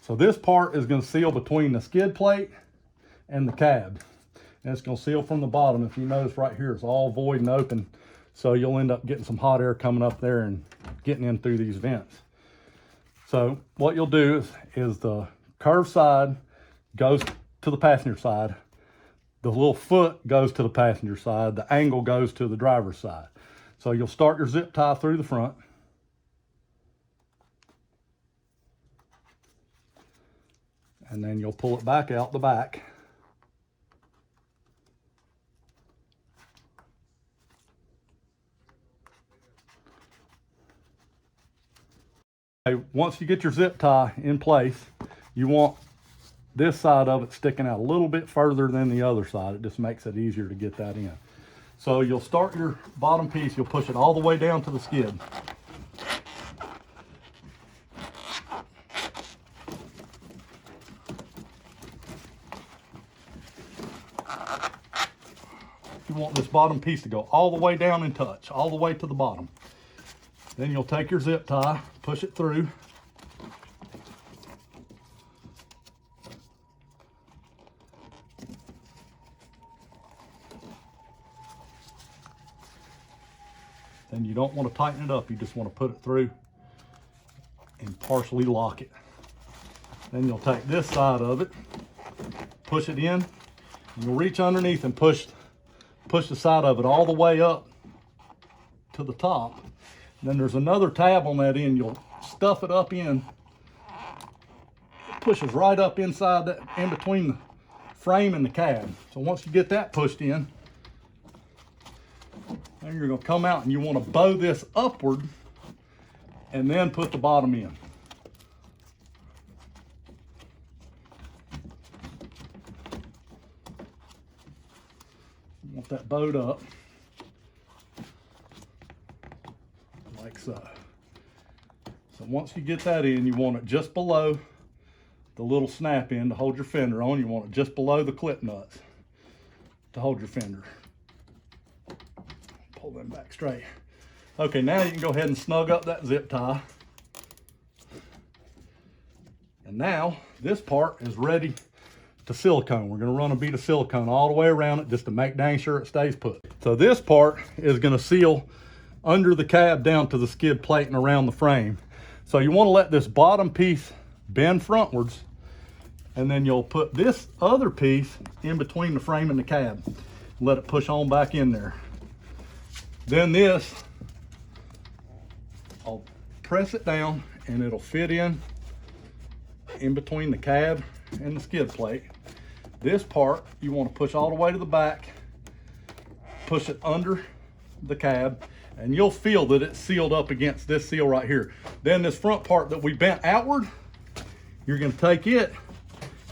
So this part is going to seal between the skid plate and the cab. And it's going to seal from the bottom. If you notice right here, it's all void and open. So you'll end up getting some hot air coming up there and getting in through these vents. So what you'll do is the curved side goes to the passenger side. The little foot goes to the passenger side. The angle goes to the driver's side. So you'll start your zip tie through the front. And then you'll pull it back out the back. Okay, once you get your zip tie in place, you want this side of it sticking out a little bit further than the other side. It just makes it easier to get that in. So you'll start your bottom piece, you'll push it all the way down to the skid. You want this bottom piece to go all the way down and touch, all the way to the bottom. Then you'll take your zip tie, push it through. Then you don't want to tighten it up, you just want to put it through and partially lock it. Then you'll take this side of it, push it in, and you'll reach underneath and push the side of it all the way up to the top. And then there's another tab on that end. You'll stuff it up in. It pushes right up inside that, in between the frame and the cab. So once you get that pushed in, then you're going to come out and you want to bow this upward and then put the bottom in. Want that bowed up like so. So once you get that in, you want it just below the little snap in to hold your fender on. You want it just below the clip nuts to hold your fender. Pull them back straight. Okay, now you can go ahead and snug up that zip tie. And now this part is ready to silicone. We're going to run a bead of silicone all the way around it just to make dang sure it stays put. So this part is going to seal under the cab down to the skid plate and around the frame. So you want to let this bottom piece bend frontwards, and then you'll put this other piece in between the frame and the cab. Let it push on back in there. Then this, I'll press it down and it'll fit in between the cab and the skid plate. This part you want to push all the way to the back, push it under the cab, and you'll feel that it's sealed up against this seal right here. Then this front part that we bent outward, you're going to take it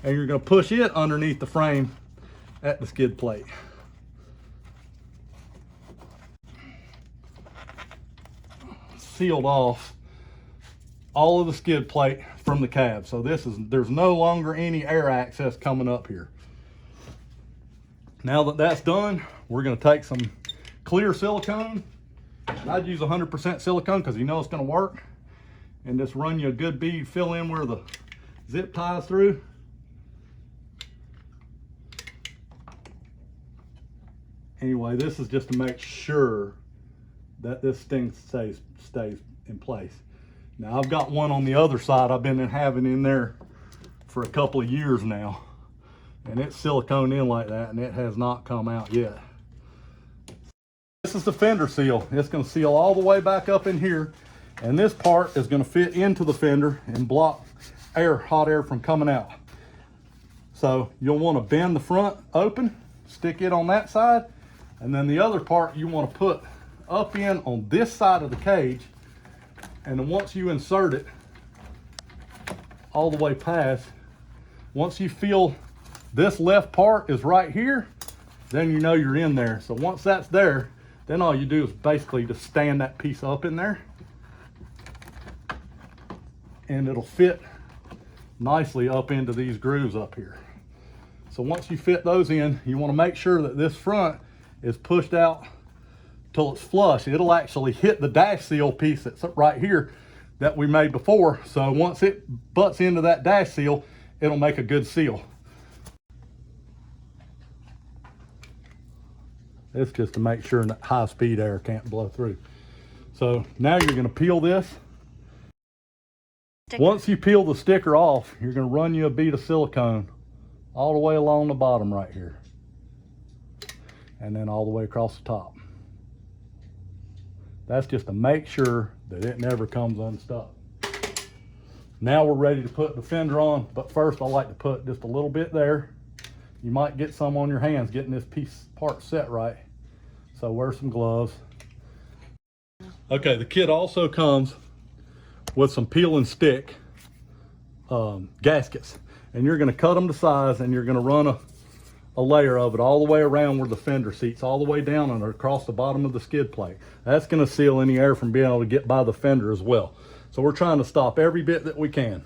and you're going to push it underneath the frame at the skid plate. Sealed off all of the skid plate from the cab. So there's no longer any air access coming up here. Now that that's done, we're going to take some clear silicone. And I'd use 100% silicone because you know it's going to work. And just run you a good bead, fill in where the zip ties through. Anyway, this is just to make sure that this thing stays in place. Now I've got one on the other side I've been having in there for a couple of years now, and it's silicone in like that, and it has not come out yet. This is the fender seal. It's going to seal all the way back up in here, and this part is going to fit into the fender and block hot air from coming out. So you'll want to bend the front open, stick it on that side, and then the other part you want to put up in on this side of the cage. And then once you insert it all the way past, once you feel this left part is right here, then you know you're in there. So once that's there, then all you do is basically just stand that piece up in there, and it'll fit nicely up into these grooves up here. So once you fit those in, you want to make sure that this front is pushed out till it's flush. It'll actually hit the dash seal piece that's right here. that we made before. So once it butts into that dash seal, it'll make a good seal. It's just to make sure that high speed air can't blow through. So now you're gonna peel this. Once you peel the sticker off, you're gonna run you a bead of silicone all the way along the bottom right here. And then all the way across the top. That's just to make sure that it never comes unstuck. Now we're ready to put the fender on, but first I like to put just a little bit there. You might get some on your hands getting this part set right. So wear some gloves. Okay, the kit also comes with some peel and stick gaskets. And you're gonna cut them to size, and you're gonna run a layer of it all the way around where the fender seats, all the way down and across the bottom of the skid plate. That's gonna seal any air from being able to get by the fender as well. So we're trying to stop every bit that we can.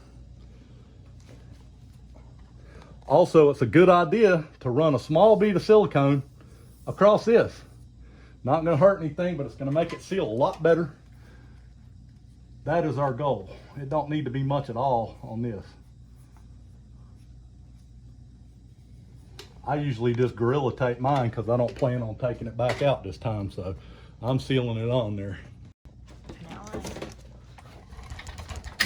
Also, it's a good idea to run a small bead of silicone across this. Not gonna hurt anything, but it's gonna make it seal a lot better. That is our goal. It don't need to be much at all on this. I usually just Gorilla Tape mine because I don't plan on taking it back out this time, so I'm sealing it on there.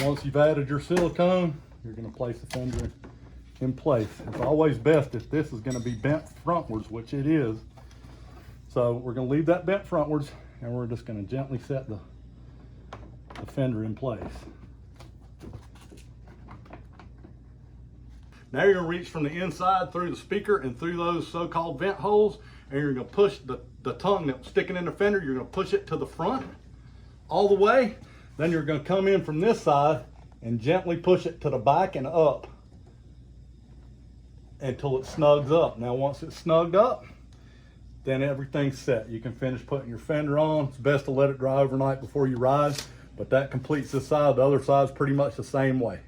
Once you've added your silicone, you're going to place the fender in place. It's always best if this is going to be bent frontwards, which it is. So we're going to leave that bent frontwards, and we're just going to gently set the fender in place. Now you're going to reach from the inside through the speaker and through those so-called vent holes, and you're going to push the tongue that's sticking in the fender, you're going to push it to the front all the way. Then you're going to come in from this side and gently push it to the back and up until it snugs up. Now once it's snugged up, then everything's set. You can finish putting your fender on. It's best to let it dry overnight before you ride, but that completes this side. The other side's pretty much the same way.